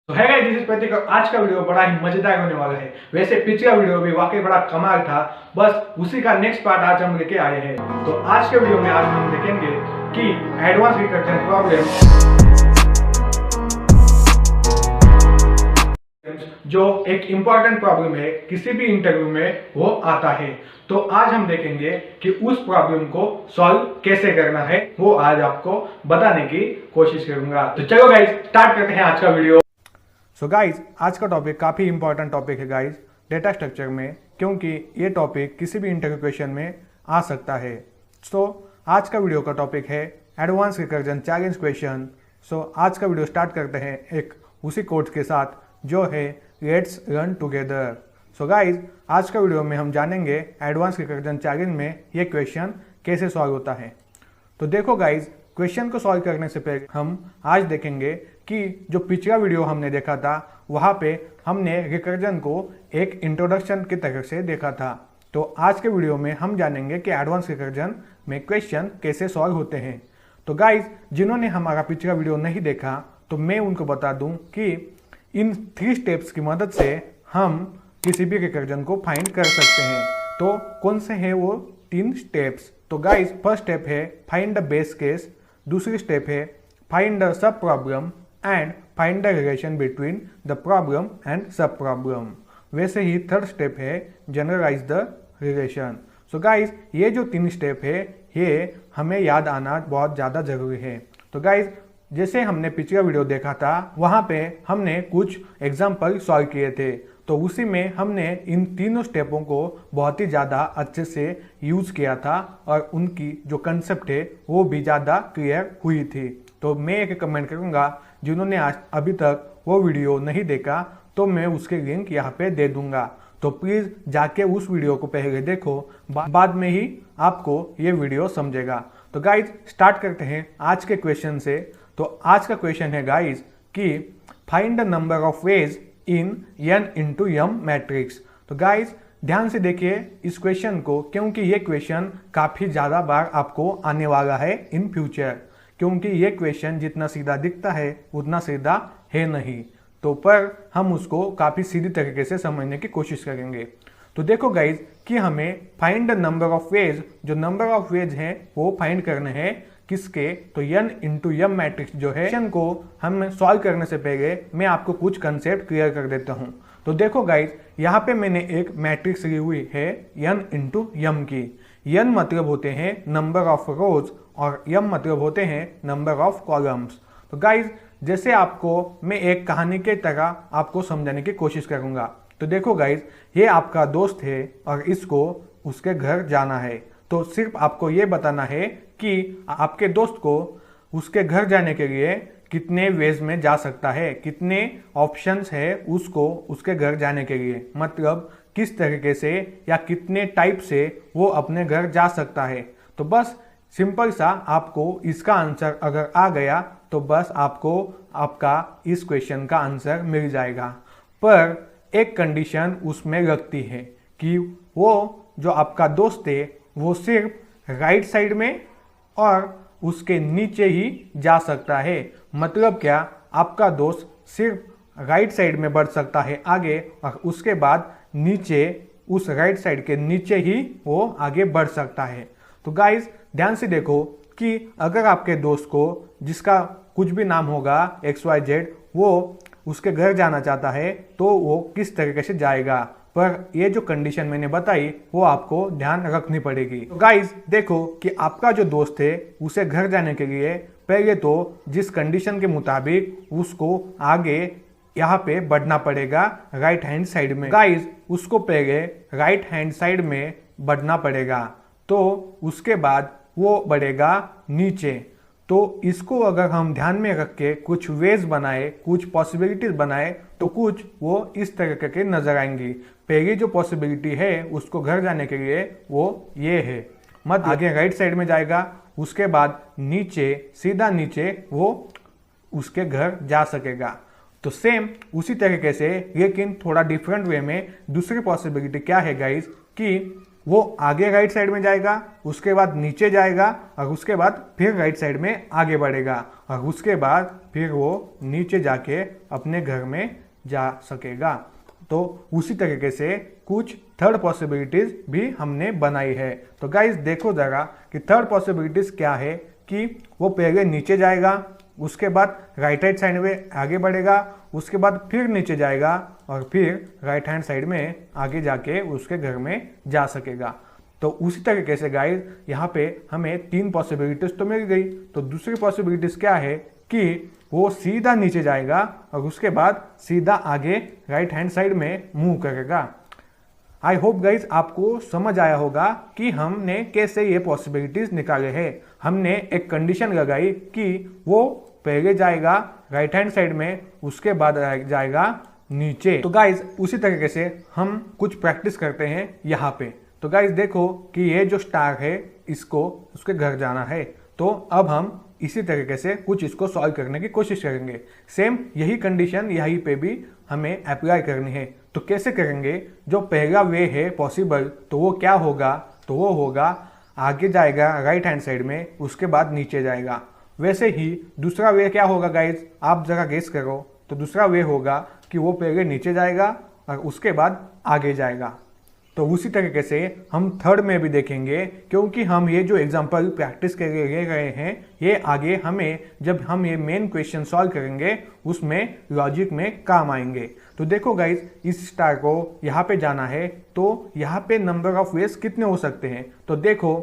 तो है guys, this is प्रतीक और आज का वीडियो बड़ा ही मजेदार होने वाला है। वैसे पिछला वीडियो भी वाकई बड़ा कमाल था, बस उसी का नेक्स्ट पार्ट आज हम लेके आए हैं। तो आज के वीडियो में आज हम देखेंगे कि एडवांस रिकर्जन प्रॉब्लम जो एक इंपॉर्टेंट प्रॉब्लम है किसी भी इंटरव्यू में वो आता है। तो आज हम देखेंगे कि उस प्रॉब्लम को सॉल्व कैसे करना है, वो आज आपको बताने की कोशिश करूंगा। तो चलो गाइस, स्टार्ट करते हैं आज का वीडियो। सो गाइज, आज का टॉपिक काफ़ी इंपॉर्टेंट टॉपिक है गाइज डेटा स्ट्रक्चर में, क्योंकि ये टॉपिक किसी भी इंटरव्यू क्वेश्चन में आ सकता है। सो आज का वीडियो का टॉपिक है एडवांस रिकर्जन चैलेंज क्वेश्चन। सो आज का वीडियो स्टार्ट करते हैं एक उसी कोड्स के साथ जो है let's learn together. So guys, आज का वीडियो में हम जानेंगे एडवांस रिकर्जन चैलेंज में ये क्वेश्चन कैसे सॉल्व होता है। तो देखो गाइज, क्वेश्चन को सॉल्व करने से पहले हम आज देखेंगे कि जो पिछला वीडियो हमने देखा था वहाँ पे हमने रिकर्जन को एक इंट्रोडक्शन की तरह से देखा था। तो आज के वीडियो में हम जानेंगे कि एडवांस रिकर्जन में क्वेश्चन कैसे सॉल्व होते हैं। तो गाइज, जिन्होंने हमारा पिछला वीडियो नहीं देखा तो मैं उनको बता दूं कि इन 3 स्टेप्स की मदद से हम किसी भी रिकर्जन को फाइंड कर सकते हैं। तो कौन से हैं वो 3 स्टेप्स? तो गाइज, फर्स्ट स्टेप है फाइंड द बेस केस, दूसरी स्टेप है find the sub problem and find the relation between the problem and sub problem. वैसे ही थर्ड स्टेप है generalise the relation. So guys, ये जो 3 स्टेप है ये हमें याद आना बहुत ज़्यादा जरूरी है। तो गाइज, जैसे हमने पिछला वीडियो देखा था वहाँ पे हमने कुछ एग्जाम्पल सॉल्व किए थे, तो उसी में हमने इन तीनों स्टेपों को बहुत ही ज़्यादा अच्छे से यूज़ किया था और उनकी जो कंसेप्ट है वो भी ज़्यादा क्लियर हुई थी। तो मैं एक कमेंट करूँगा, जिन्होंने आज अभी तक वो वीडियो नहीं देखा तो मैं उसके लिंक यहाँ पे दे दूँगा। तो प्लीज़ जाके उस वीडियो को पहले देखो, बाद में ही आपको ये वीडियो समझेगा। तो गाइज, स्टार्ट करते हैं आज के क्वेश्चन से। तो आज का क्वेश्चन है गाइज कि find the number of ways in n into m matrix. तो गाइज, ध्यान से देखिए इस क्वेश्चन को, क्योंकि ये क्वेश्चन काफ़ी ज़्यादा बार आपको आने वाला है इन फ्यूचर, क्योंकि ये क्वेश्चन जितना सीधा दिखता है उतना सीधा है नहीं। तो पर हम उसको काफ़ी सीधी तरीके से समझने की कोशिश करेंगे। तो देखो गाइज कि हमें find the number of ways, जो नंबर ऑफ वेज हैं वो फाइंड करने हैं किसके? तो n इंटू m मैट्रिक्स जो है। क्वेश्चन को हम सॉल्व करने से पहले मैं आपको कुछ कंसेप्ट क्लियर कर देता हूँ। तो देखो गाइज, यहाँ पे मैंने एक मैट्रिक्स ली हुई है n इंटू m की। n मतलब होते हैं नंबर ऑफ रोज और m मतलब होते हैं नंबर ऑफ कॉलम्स। तो गाइज, जैसे आपको मैं एक कहानी के तरह आपको समझाने की कोशिश करूँगा। तो देखो गाइज, ये आपका दोस्त है और इसको उसके घर जाना है। तो सिर्फ आपको ये बताना है कि आपके दोस्त को उसके घर जाने के लिए कितने वेज में जा सकता है, कितने ऑप्शंस है उसको उसके घर जाने के लिए, मतलब किस तरीके से या कितने टाइप से वो अपने घर जा सकता है। तो बस सिंपल सा आपको इसका आंसर अगर आ गया तो बस आपको आपका इस क्वेश्चन का आंसर मिल जाएगा। पर एक कंडीशन उसमें लगती है कि वो जो आपका दोस्त है वो सिर्फ राइट साइड में और उसके नीचे ही जा सकता है। मतलब क्या? आपका दोस्त सिर्फ राइट साइड में बढ़ सकता है आगे और उसके बाद नीचे, उस राइट साइड के नीचे ही वो आगे बढ़ सकता है। तो गाइज, ध्यान से देखो कि अगर आपके दोस्त को, जिसका कुछ भी नाम होगा XYZ, वो उसके घर जाना चाहता है तो वो किस तरीके से जाएगा। पर ये जो कंडीशन मैंने बताई वो आपको ध्यान रखनी पड़ेगी। तो गाइज देखो कि आपका जो दोस्त है उसे घर जाने के लिए पहले तो जिस कंडीशन के मुताबिक उसको आगे यहाँ पे बढ़ना पड़ेगा राइट हैंड साइड में। गाइज, उसको पहले राइट हैंड साइड में बढ़ना पड़ेगा, तो उसके बाद वो बढ़ेगा नीचे। तो इसको अगर हम ध्यान में रख के कुछ वेज बनाए, कुछ पॉसिबिलिटीज बनाए, तो कुछ वो इस तरीके के नजर आएंगी। पहली जो पॉसिबिलिटी है उसको घर जाने के लिए वो ये है, मतलब आगे राइट साइड में जाएगा, उसके बाद नीचे, सीधा नीचे वो उसके घर जा सकेगा। तो सेम उसी तरीके से, लेकिन थोड़ा डिफरेंट वे में दूसरी पॉसिबिलिटी क्या है गाइज कि वो आगे राइट साइड में जाएगा, उसके बाद नीचे जाएगा और उसके बाद फिर राइट साइड में आगे बढ़ेगा और उसके बाद फिर वो नीचे जाके अपने घर में जा सकेगा। तो उसी तरीके से कुछ थर्ड पॉसिबिलिटीज भी हमने बनाई है। तो गाइस देखो जरा कि थर्ड पॉसिबिलिटीज क्या है कि वो पहले नीचे जाएगा, उसके बाद राइट हैंड साइड में आगे बढ़ेगा, उसके बाद फिर नीचे जाएगा और फिर राइट हैंड साइड में आगे जाके उसके घर में जा सकेगा। तो उसी तरीके से गाइस यहाँ पे हमें 3 पॉसिबिलिटीज तो मिल गई। तो दूसरी पॉसिबिलिटीज क्या है कि वो सीधा नीचे जाएगा और उसके बाद सीधा आगे राइट हैंड साइड में मूव करेगा। आई होप गाइज आपको समझ आया होगा कि हमने कैसे ये पॉसिबिलिटीज निकाले हैं। हमने एक कंडीशन लगाई कि वो पहले जाएगा राइट हैंड साइड में, उसके बाद जाएगा नीचे। तो गाइज उसी तरीके से हम कुछ प्रैक्टिस करते हैं यहाँ पे। तो गाइज देखो कि ये जो स्टार है इसको उसके घर जाना है। तो अब हम इसी तरीके से कुछ इसको सॉल्व करने की कोशिश करेंगे। सेम यही कंडीशन यहीं पे भी हमें अप्लाई करनी है। तो कैसे करेंगे? जो पहला वे है पॉसिबल, तो वो क्या होगा? तो वो होगा आगे जाएगा राइट हैंड साइड में, उसके बाद नीचे जाएगा। वैसे ही दूसरा वे क्या होगा गाइज, आप जरा गेस करो। तो दूसरा वे होगा कि वो पहले नीचे जाएगा और उसके बाद आगे जाएगा। तो उसी तरीके से हम थर्ड में भी देखेंगे, क्योंकि हम ये जो एग्जांपल प्रैक्टिस कर रहे हैं ये आगे हमें जब हम ये मेन क्वेश्चन सॉल्व करेंगे उसमें लॉजिक में काम आएंगे। तो देखो गाइज, इस स्टार को यहाँ पे जाना है तो यहाँ पे नंबर ऑफ वेज कितने हो सकते हैं? तो देखो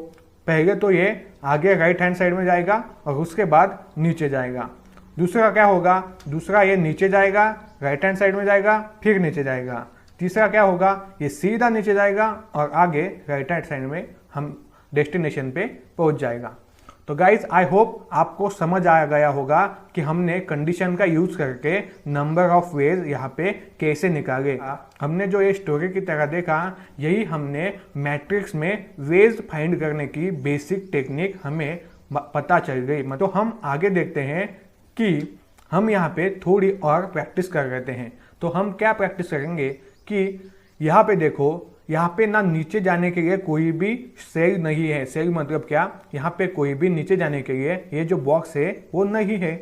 पहले तो ये आगे राइट हैंड साइड में जाएगा और उसके बाद नीचे जाएगा। दूसरा क्या होगा? दूसरा ये नीचे जाएगा, राइट हैंड साइड में जाएगा, फिर नीचे जाएगा। तीसरा क्या होगा? ये सीधा नीचे जाएगा और आगे राइट हैंड साइड में हम डेस्टिनेशन पे पहुंच जाएगा। तो गाइज आई होप आपको समझ आ गया होगा कि हमने कंडीशन का यूज करके नंबर ऑफ वेज यहाँ पे कैसे निकाले। हमने जो ये स्टोरी की तरह देखा, यही हमने मैट्रिक्स में वेज फाइंड करने की बेसिक टेक्निक हमें पता चल गई। तो हम आगे देखते हैं कि हम यहाँ पे थोड़ी और प्रैक्टिस कर लेते हैं। तो हम क्या प्रैक्टिस करेंगे कि यहाँ पे देखो, यहाँ पे ना नीचे जाने के लिए कोई भी सेल नहीं है। सेल मतलब क्या? यहाँ पे कोई भी नीचे जाने के लिए ये जो बॉक्स है वो नहीं है।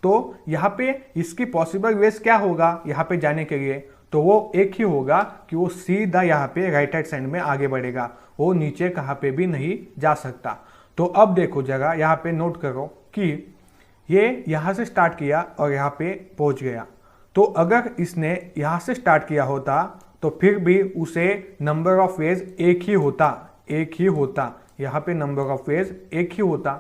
तो यहाँ पे इसकी पॉसिबल वेज क्या होगा यहाँ पे जाने के लिए? तो वो एक ही होगा कि वो सीधा यहाँ पे राइट हैंड साइड में आगे बढ़ेगा, वो नीचे कहाँ पे भी नहीं जा सकता। तो अब देखो जगह यहाँ पे नोट करो कि ये यहाँ से स्टार्ट किया और यहाँ पे पहुँच गया। तो अगर इसने यहाँ से स्टार्ट किया होता तो फिर भी उसे नंबर ऑफ वेज एक ही होता। यहाँ पे नंबर ऑफ वेज एक ही होता,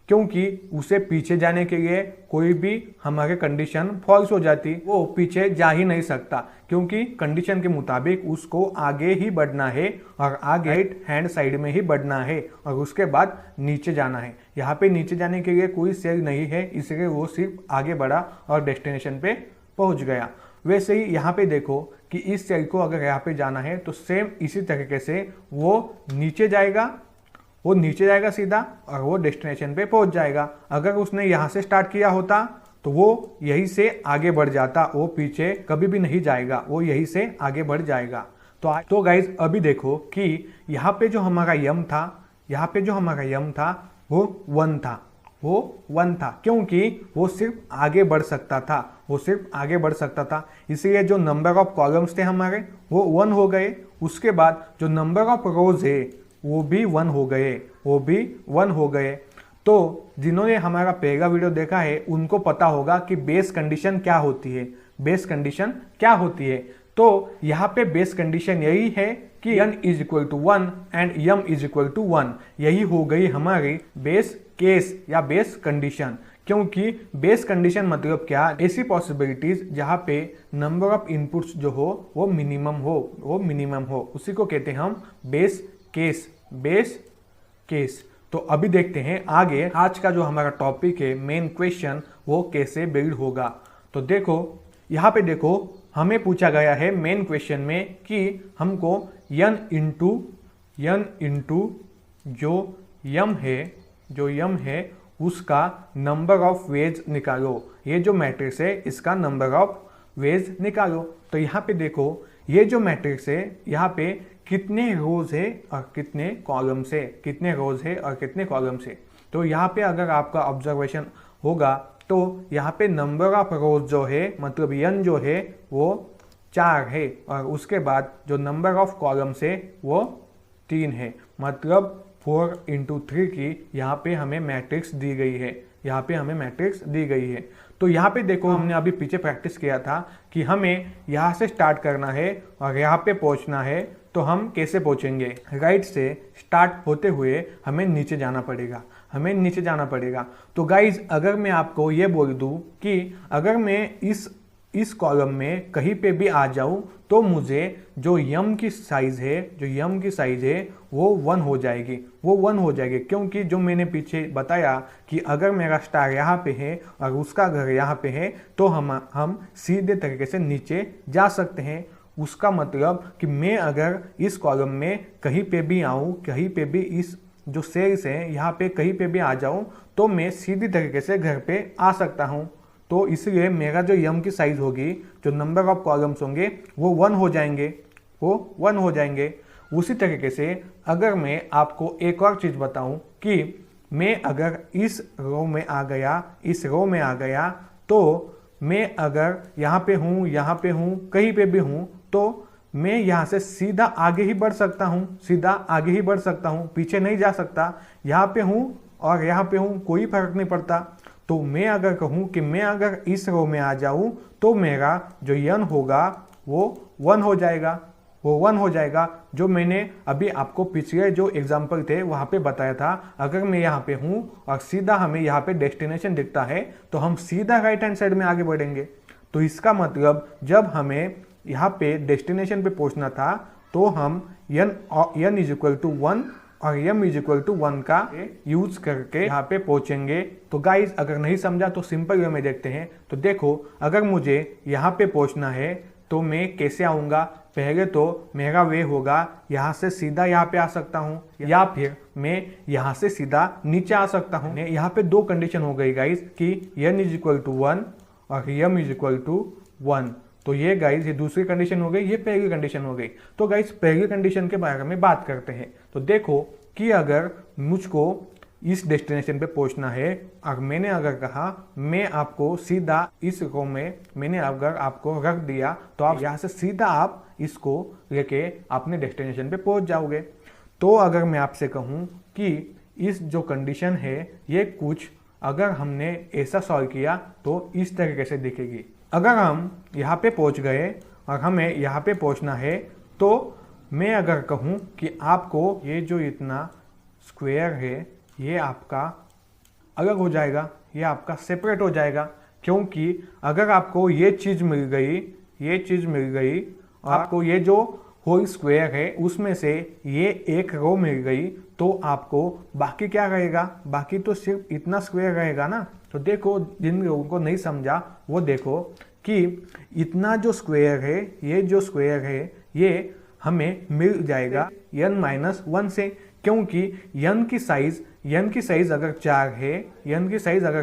क्योंकि उसे पीछे जाने के लिए कोई भी हमारे कंडीशन फॉल्स हो जाती। वो पीछे जा ही नहीं सकता, क्योंकि कंडीशन के मुताबिक उसको आगे ही बढ़ना है और आगे राइट हैंड साइड में ही बढ़ना है और उसके बाद नीचे जाना है। यहाँ पे नीचे जाने के लिए कोई सेल नहीं है, इसलिए वो सिर्फ आगे बढ़ा और डेस्टिनेशन पे पहुंच गया। वैसे ही यहाँ पे देखो कि इस सेल को अगर यहाँ पे जाना है तो सेम इसी तरीके से वो नीचे जाएगा सीधा और वो डेस्टिनेशन पे पहुंच जाएगा। अगर उसने यहाँ से स्टार्ट किया होता तो वो यहीं से आगे बढ़ जाता, वो पीछे कभी भी नहीं जाएगा, वो यहीं से आगे बढ़ जाएगा। तो गाइज अभी देखो कि यहाँ पे जो हमारा यम था वो 1 था, क्योंकि वो सिर्फ आगे बढ़ सकता था। इसलिए जो नंबर ऑफ कॉलम्स थे हमारे वो 1 हो गए। उसके बाद जो नंबर ऑफ रोज है वो भी 1 हो गए। तो जिन्होंने हमारा पहला वीडियो देखा है उनको पता होगा कि बेस कंडीशन क्या होती है। तो यहाँ पे बेस कंडीशन यही है कि n is equal to 1 and m is equal to 1। यही हो गई हमारी बेस केस या बेस कंडीशन। क्योंकि बेस कंडीशन मतलब क्या? ऐसी पॉसिबिलिटीज जहाँ पे नंबर ऑफ इनपुट्स जो हो वो मिनिमम हो, उसी को कहते हैं हम बेस केस। तो अभी देखते हैं आगे आज का जो हमारा टॉपिक है, मेन क्वेश्चन, वो कैसे बिल्ड होगा। तो देखो यहाँ पे देखो, हमें पूछा गया है मेन क्वेश्चन में कि हमको n इंटू जो यम है उसका नंबर ऑफ वेज निकालो। ये जो मैट्रिक्स है इसका नंबर ऑफ वेज निकालो। तो यहाँ पे देखो, ये जो मैट्रिक्स है यहाँ पे कितने रोज है और कितने कॉलम से, कितने रोज है और कितने कॉलम से। तो यहाँ पे अगर आपका ऑब्जर्वेशन होगा तो यहाँ पे नंबर ऑफ रोज जो है मतलब n जो है वो 4 है और उसके बाद जो नंबर ऑफ कॉलम्स है वो 3 है, मतलब 4 × 3 की यहाँ पे हमें मैट्रिक्स दी गई है, यहाँ पे हमें मैट्रिक्स दी गई है। तो यहाँ पे देखो हमने अभी पीछे प्रैक्टिस किया था कि हमें यहाँ से स्टार्ट करना है और यहाँ पे पहुँचना है। तो हम कैसे पहुँचेंगे, राइट से स्टार्ट होते हुए हमें नीचे जाना पड़ेगा, हमें नीचे जाना पड़ेगा। तो गाइज अगर मैं आपको ये बोल दूँ कि अगर मैं इस कॉलम में कहीं पे भी आ जाऊं तो मुझे जो यम की साइज है वो 1 हो जाएगी, वो 1 हो जाएगी, क्योंकि जो मैंने पीछे बताया कि अगर मेरा स्टार यहाँ पे है और उसका घर यहाँ पे है तो हम सीधे तरीके से नीचे जा सकते हैं। उसका मतलब कि मैं अगर इस कॉलम में कहीं पे भी आऊँ, कहीं पे भी इस जो सेल्स हैं यहाँ पे कहीं पे भी आ जाऊँ तो मैं सीधी तरीके से घर पे आ सकता हूँ। तो इसलिए मेरा जो यम की साइज होगी, जो नंबर ऑफ कॉलम्स होंगे वो 1 हो जाएंगे, वो 1 हो जाएंगे। उसी तरीके से अगर मैं आपको एक और चीज़ बताऊं कि मैं अगर इस रो में आ गया, तो मैं अगर यहाँ पे हूँ, कहीं पे भी हूँ, तो मैं यहाँ से सीधा आगे ही बढ़ सकता हूँ, पीछे नहीं जा सकता। यहाँ पे हूँ और यहाँ पे हूँ, कोई फर्क नहीं पड़ता। तो मैं अगर कहूँ कि मैं अगर इस रो में आ जाऊँ तो मेरा जो n होगा वो 1 हो जाएगा, जो मैंने अभी आपको पिछले जो एग्जाम्पल थे वहाँ पे बताया था। अगर मैं यहाँ पे हूँ और सीधा हमें यहाँ पे डेस्टिनेशन दिखता है तो हम सीधा राइट हैंड साइड में आगे बढ़ेंगे। तो इसका मतलब जब हमें यहाँ पे डेस्टिनेशन पे पहुँचना था तो हम n = 1 और m = 1 का यूज करके यहाँ पे पहुँचेंगे। तो गाइज अगर नहीं समझा तो सिंपल वे में देखते हैं। तो देखो अगर मुझे यहाँ पे पहुँचना है तो मैं कैसे आऊँगा, पहले तो मेरा वे होगा यहाँ से सीधा यहाँ पे आ सकता हूँ या फिर मैं यहाँ से सीधा नीचे आ सकता हूँ। यहाँ पे 2 कंडीशन हो गई गाइज कि n = 1 और m = 1। तो ये गाइज ये दूसरी कंडीशन हो गई, ये पहली कंडीशन हो गई। तो गाइज पहली कंडीशन के बारे में बात करते हैं। तो देखो कि अगर मुझको इस डेस्टिनेशन पे पहुंचना है और मैंने अगर कहा मैं आपको सीधा इस रो में मैंने अगर आपको रख दिया तो आप यहाँ से सीधा आप इसको लेके अपने डेस्टिनेशन पे पहुंच जाओगे। तो अगर मैं आपसे कहूँ कि इस जो कंडीशन है ये कुछ अगर हमने ऐसा सॉल्व किया तो इस तरीके से दिखेगी। अगर हम यहाँ पे पहुँच गए और हमें यहाँ पे पहुँचना है तो मैं अगर कहूँ कि आपको ये जो इतना स्क्वायर है ये आपका अलग हो जाएगा, ये आपका सेपरेट हो जाएगा, क्योंकि अगर आपको ये चीज़ मिल गई और आपको ये जो होल स्क्वायर है उसमें से ये एक रो मिल गई तो आपको बाकी क्या रहेगा, बाकी तो सिर्फ इतना स्क्वायर रहेगा ना। तो देखो जिन लोगों को नहीं समझा वो देखो कि इतना जो स्क्वायर है, ये जो स्क्वायर है ये हमें मिल जाएगा n-1 से, क्योंकि n की साइज अगर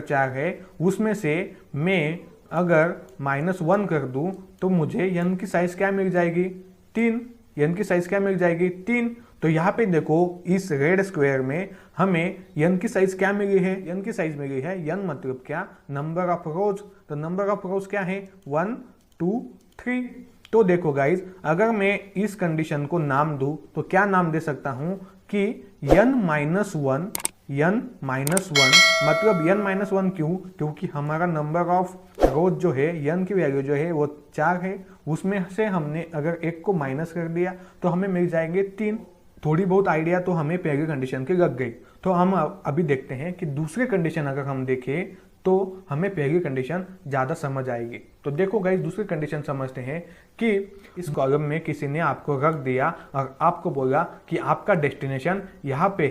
4 है, उसमें से मैं अगर -1 कर दूं तो मुझे n की साइज क्या मिल जाएगी, 3। n की साइज क्या मिल जाएगी, 3। तो यहाँ पे देखो इस रेड स्क्वायर में हमें n की साइज क्या मिली है, n की साइज मिली है, n मतलब क्या, नंबर ऑफ रोज। तो नंबर ऑफ रोज क्या है, 1 2 3। तो देखो गाइज अगर मैं इस कंडीशन को नाम दूं तो क्या नाम दे सकता हूं कि n-1 मतलब n-1 क्यों, क्योंकि हमारा नंबर ऑफ रोज जो है n की वैल्यू जो है वो 4 है, उसमें से हमने अगर 1 को माइनस कर दिया तो हमें मिल जाएंगे 3। थोड़ी बहुत आइडिया तो हमें पहली कंडीशन की लग गई। तो हम अभी देखते हैं कि दूसरी कंडीशन अगर हम देखें तो हमें पहली कंडीशन ज़्यादा समझ आएगी। तो देखो गाइस दूसरी कंडीशन समझते हैं कि इस कॉलम में किसी ने आपको रख दिया और आपको बोला कि आपका डेस्टिनेशन यहाँ पे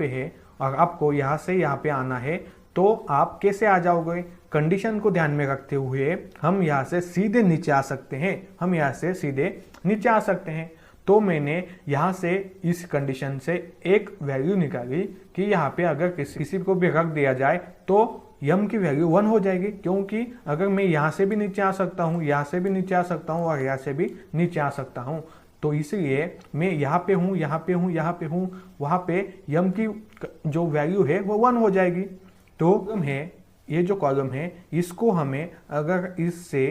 है और आपको यहाँ से यहाँ पे आना है, तो आप कैसे आ जाओगे। कंडीशन को ध्यान में रखते हुए हम यहाँ से सीधे नीचे आ सकते हैं, तो मैंने यहाँ से इस कंडीशन से एक वैल्यू निकाली कि यहाँ पे अगर किसी को भी रख दिया जाए तो यम की वैल्यू 1 हो जाएगी, क्योंकि अगर मैं यहाँ से भी नीचे आ सकता हूँ, यहाँ से भी नीचे आ सकता हूँ और यहाँ से भी नीचे आ सकता हूँ। तो इसलिए मैं यहाँ पे हूँ, यहाँ पे हूँ, यहाँ पे हूँ, वहाँ पे यम की जो वैल्यू है वो 1 हो जाएगी। तो कॉलम है, ये जो कॉलम है इसको हमें अगर इससे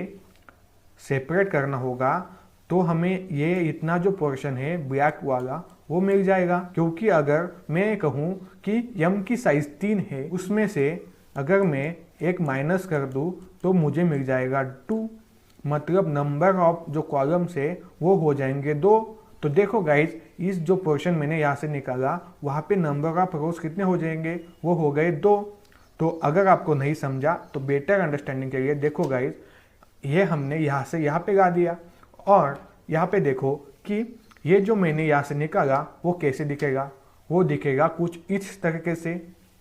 सेपरेट करना होगा तो हमें ये इतना जो पोर्शन है ब्लैक वाला वो मिल जाएगा, क्योंकि अगर मैं कहूँ कि यम की साइज 3 है, उसमें से अगर मैं एक माइनस कर दूँ तो मुझे मिल जाएगा 2, मतलब नंबर ऑफ जो कॉलम्स है वो हो जाएंगे 2। तो देखो गाइज, इस जो पोर्शन मैंने यहाँ से निकाला वहाँ पे नंबर ऑफ रोज कितने हो जाएंगे, वो हो गए 2। तो अगर आपको नहीं समझा तो बेटर अंडरस्टैंडिंग के लिए देखो गाइज, ये हमने यहाँ से यहाँ पे ला दिया और यहाँ पे देखो कि ये जो मैंने यहाँ से निकाला वो कैसे दिखेगा, वो दिखेगा कुछ इस तरीके से,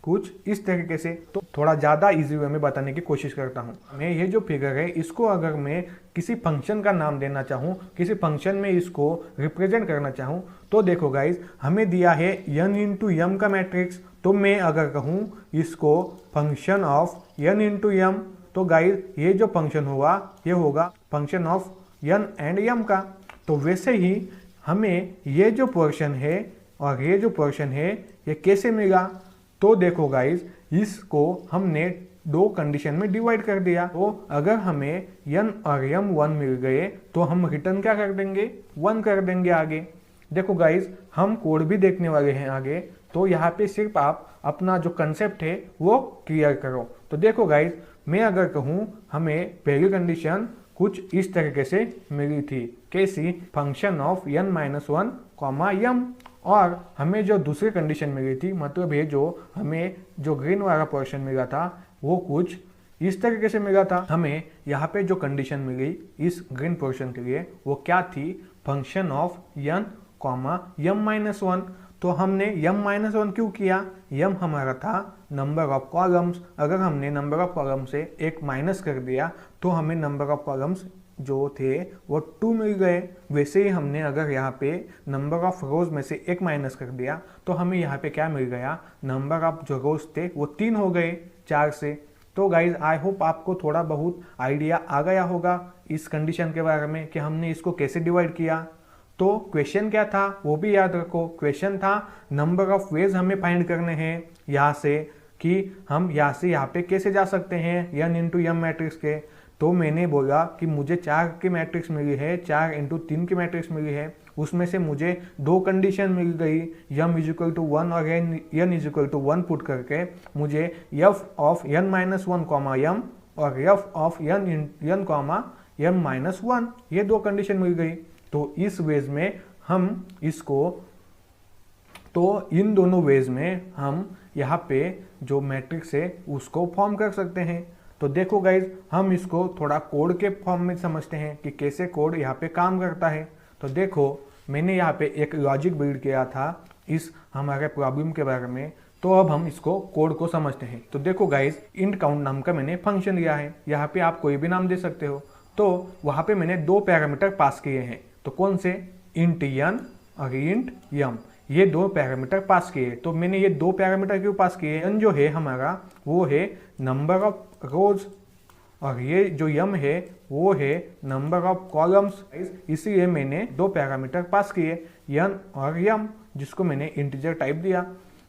कुछ इस तरीके से। तो थोड़ा ज़्यादा इजी वे में बताने की कोशिश करता हूँ। मैं ये जो फिगर है इसको अगर मैं किसी फंक्शन का नाम देना चाहूँ, किसी फंक्शन में इसको रिप्रेजेंट करना चाहूँ, तो देखो गाइज हमें दिया है n इंटू यम का मैट्रिक्स। तो मैं अगर कहूँ इसको फंक्शन ऑफ n इंटू यम, तो गाइज ये जो फंक्शन हुआ ये होगा function of n and m का। तो वैसे ही हमें ये जो पोर्शन है और ये जो पोर्शन है ये कैसे मिला, तो देखो गाइज इसको हमने 2 कंडीशन में डिवाइड कर दिया। तो अगर हमें n और m 1 मिल गए तो हम रिटर्न क्या कर देंगे, 1 कर देंगे आगे। देखो गाइज हम कोड भी देखने वाले हैं आगे, तो यहाँ पे सिर्फ आप अपना जो कंसेप्ट है वो क्लियर करो। तो देखो गाइज, मैं अगर कहूँ हमें पहली कंडीशन कुछ इस तरीके से मिली थी, कैसी, function of n minus 1 comma m, और हमें जो दूसरी कंडीशन मिली थी, मतलब ये जो हमें जो ग्रीन वाला पोर्शन मिला था वो कुछ इस तरीके से मिला था। हमें यहाँ पे जो कंडीशन मिली इस ग्रीन पोर्शन के लिए वो क्या थी, function of n comma Yama minus 1। तो हमने यम माइनस 1 क्यों किया, यम हमारा था नंबर ऑफ कॉलम्स। अगर हमने नंबर ऑफ कॉलम से एक माइनस कर दिया तो हमें नंबर ऑफ कॉलम्स जो थे वो 2 मिल गए। वैसे ही हमने अगर यहाँ पे नंबर ऑफ रोज में से एक माइनस कर दिया तो हमें यहाँ पे क्या मिल गया, नंबर ऑफ जो रोज थे वो 3 हो गए 4 से। तो गाइज आई होप आपको थोड़ा बहुत आइडिया आ गया होगा इस कंडीशन के बारे में कि हमने इसको कैसे डिवाइड किया। तो क्वेश्चन क्या था वो भी याद रखो, क्वेश्चन था नंबर ऑफ वेज हमें फाइंड करने हैं यहाँ से, कि हम यहाँ से यहाँ पे कैसे जा सकते हैं n इंटू यम मैट्रिक्स के। तो मैंने बोला कि मुझे 4 की मैट्रिक्स मिली है, 4 इंटू 3 की मैट्रिक्स मिली है, उसमें से मुझे 2 कंडीशन मिल गई, यम इज इक्वल टू 1 और n is equal to 1 put करके मुझे f of n minus 1 comma m और f of n comma Yama minus 1, ये 2 कंडीशन मिल गई। तो इस वेज में हम इसको, तो इन दोनों वेज में हम यहाँ पे जो मैट्रिक्स है उसको फॉर्म कर सकते हैं। तो देखो गाइज, हम इसको थोड़ा कोड के फॉर्म में समझते हैं कि कैसे कोड यहाँ पे काम करता है। तो देखो मैंने यहाँ पे एक लॉजिक बिल्ड किया था इस हमारे प्रॉब्लम के बारे में, तो अब हम इसको कोड को समझते हैं। तो देखो गाइज, इंट काउंट नाम का मैंने फंक्शन दिया है, यहाँ पे आप कोई भी नाम दे सकते हो। तो वहाँ पे मैंने 2 पैरामीटर पास किए हैं, तो कौन से, इंट n और इंट यम, ये 2 पैरामीटर पास किए। तो मैंने ये 2 पैरामीटर क्यों पास किए, n जो है हमारा वो है नंबर ऑफ रोज और ये जो यम है वो है नंबर ऑफ कॉलम्स, इसलिए मैंने 2 पैरामीटर पास किए, n और यम, जिसको मैंने इंटीजर टाइप दिया।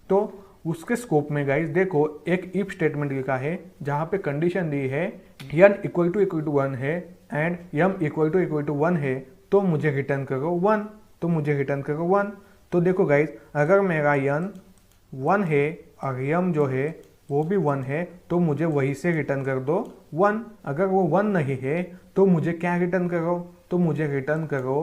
तो उसके स्कोप में गाइज देखो एक इफ स्टेटमेंट लिखा है जहाँ पे कंडीशन दी है n इक्वल टू 1 है एंड यम इक्वल टू 1 है, तो मुझे रिटर्न करो 1, तो मुझे रिटर्न करो 1। तो देखो गाइज, अगर मेरा n 1 है और यम जो है वो भी 1 है तो मुझे वही से रिटर्न कर दो 1। अगर वो 1 नहीं है तो मुझे क्या रिटर्न करो, तो मुझे रिटर्न करो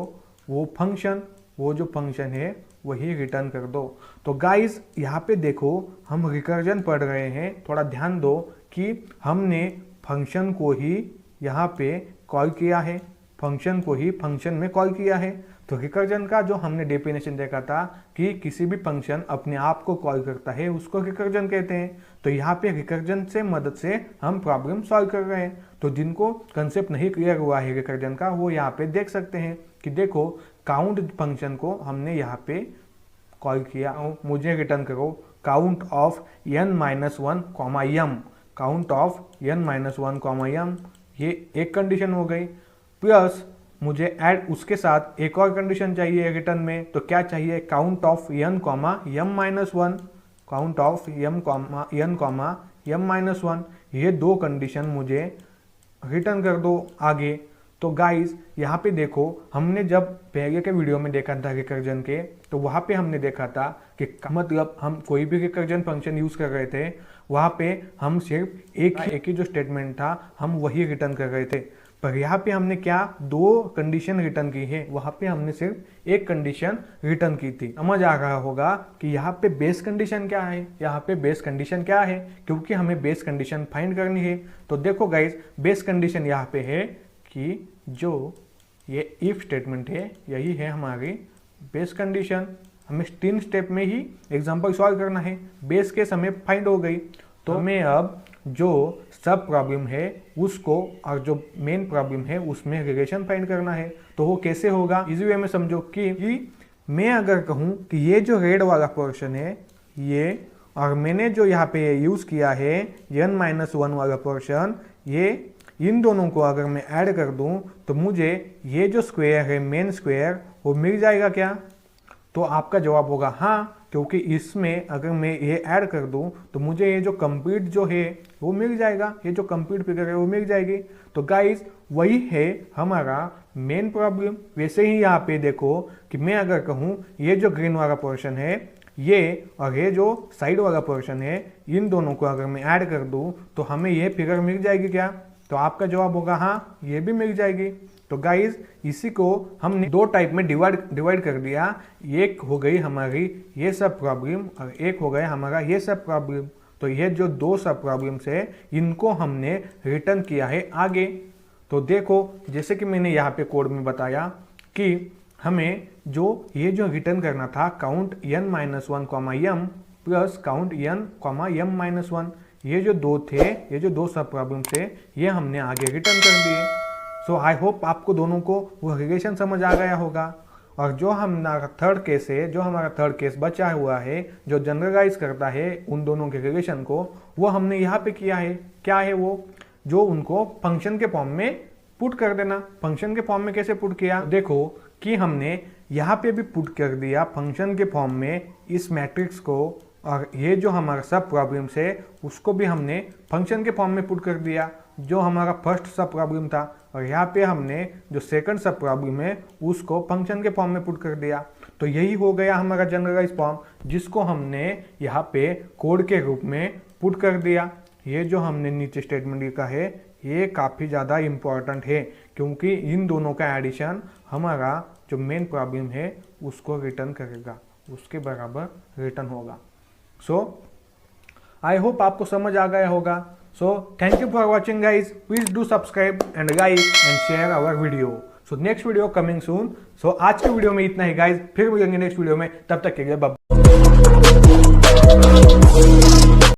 वो फंक्शन, वो जो फंक्शन है वही रिटर्न कर दो। तो गाइज यहाँ पे देखो हम रिकर्जन पढ़ रहे हैं, थोड़ा ध्यान दो कि हमने फंक्शन को ही यहाँ पे कॉल किया है, फंक्शन को ही फंक्शन में कॉल किया है। तो रिकर्जन का जो हमने डेफिनेशन देखा था कि किसी भी फंक्शन अपने आप को कॉल करता है उसको रिकर्जन कहते हैं। तो यहाँ पे रिकर्जन से मदद से हम प्रॉब्लम सॉल्व कर रहे हैं। तो जिनको कंसेप्ट नहीं क्लियर हुआ है रिकर्जन का वो यहाँ पे देख सकते हैं कि देखो काउंट फंक्शन को हमने यहाँ पे कॉल किया, मुझे रिटर्न करो count of n minus 1 comma m, count of n minus 1 comma m, ये एक कंडीशन हो गई। प्लस मुझे ऐड उसके साथ एक और कंडीशन चाहिए रिटर्न में। तो क्या चाहिए, count of n comma m minus one, count of n comma m minus one, ये दो कंडीशन मुझे रिटर्न कर दो आगे। तो गाइस यहाँ पे देखो, हमने जब पहले के वीडियो में देखा था रिकर्जन के, तो वहाँ पे हमने देखा था कि मतलब हम कोई भी रिकर्जन फंक्शन यूज कर रहे थे, वहाँ पे हम सिर्फ एक ही जो स्टेटमेंट था हम वही रिटर्न कर रहे थे। पर यहाँ पे हमने क्या, दो कंडीशन रिटर्न की है, वहाँ पे हमने सिर्फ एक कंडीशन रिटर्न की थी। समझ आ रहा होगा कि यहाँ पे बेस कंडीशन क्या है, यहाँ पे बेस कंडीशन क्या है, क्योंकि हमें बेस कंडीशन फाइंड करनी है। तो देखो गाइज, बेस कंडीशन यहाँ पे है कि जो ये इफ स्टेटमेंट है यही है हमारी बेस कंडीशन। हमें 3 स्टेप में ही एग्जांपल सॉल्व करना है। बेस केस हमें फाइंड हो गई, तो हमें अब जो सब प्रॉब्लम है उसको और जो मेन प्रॉब्लम है उसमें रिलेशन फाइंड करना है। तो वो कैसे होगा, इजी वे में समझो कि मैं अगर कहूँ कि ये जो रेड वाला पोर्शन है ये, और मैंने जो यहाँ पे यूज़ किया है n-1 वाला पोर्शन, ये इन दोनों को अगर मैं ऐड कर दूं तो मुझे ये जो स्क्वायर है मेन स्क्वायर वो मिल जाएगा क्या। तो आपका जवाब होगा हाँ, क्योंकि इसमें अगर मैं ये ऐड कर दूं तो मुझे ये जो कंप्लीट जो है वो मिल जाएगा, ये जो कंप्लीट फिगर है वो मिल जाएगी। तो गाइस वही है हमारा मेन प्रॉब्लम। वैसे ही यहाँ पे देखो कि मैं अगर कहूँ ये जो ग्रीन वाला पोर्शन है ये और ये जो साइड वाला पोर्शन है, इन दोनों को अगर मैं ऐड कर दूं तो हमें ये फिगर मिल जाएगी क्या। तो आपका जवाब होगा हाँ, ये भी मिल जाएगी। तो गाइज इसी को हमने दो टाइप में डिवाइड कर दिया। एक हो गई हमारी ये सब प्रॉब्लम और एक हो गया हमारा ये सब प्रॉब्लम। तो ये जो दो सब प्रॉब्लम्स है इनको हमने रिटर्न किया है आगे। तो देखो जैसे कि मैंने यहाँ पे कोड में बताया कि हमें जो ये जो रिटर्न करना था count n-1 comma m plus count n comma m minus one, ये जो दो थे, ये जो दो सब प्रॉब्लम थे, ये हमने आगे रिटर्न कर दिए। सो आई होप आपको दोनों को वो रिलेशन समझ आ गया होगा। और जो हमारा थर्ड केस है, जो हमारा थर्ड केस बचा हुआ है जो जनरलाइज करता है उन दोनों के रिलेशन को, वो हमने यहाँ पे किया है। क्या है वो, जो उनको फंक्शन के फॉर्म में पुट कर देना। फंक्शन के फॉर्म में कैसे पुट किया, देखो कि हमने यहाँ पे भी पुट कर दिया फंक्शन के फॉर्म में इस मैट्रिक्स को, और ये जो हमारा सब प्रॉब्लम्स है उसको भी हमने फंक्शन के फॉर्म में पुट कर दिया, जो हमारा फर्स्ट सब प्रॉब्लम था। और यहाँ पे हमने जो सेकंड सब प्रॉब्लम है उसको फंक्शन के फॉर्म में पुट कर दिया। तो यही हो गया हमारा जनरलाइज फॉर्म, जिसको हमने यहाँ पे कोड के रूप में पुट कर दिया। ये जो हमने नीचे स्टेटमेंट लिखा है ये काफ़ी ज़्यादा इम्पॉर्टेंट है, क्योंकि इन दोनों का एडिशन हमारा जो मेन प्रॉब्लम है उसको रिटर्न करेगा, उसके बराबर रिटर्न होगा। सो आई होप आपको समझ आ गया होगा। So thank you for watching guys, please do subscribe and like and share our video. So next video coming soon. So आज के वीडियो में इतना ही गाइज, फिर मिलेंगे नेक्स्ट वीडियो में, तब तक के लिए बाय।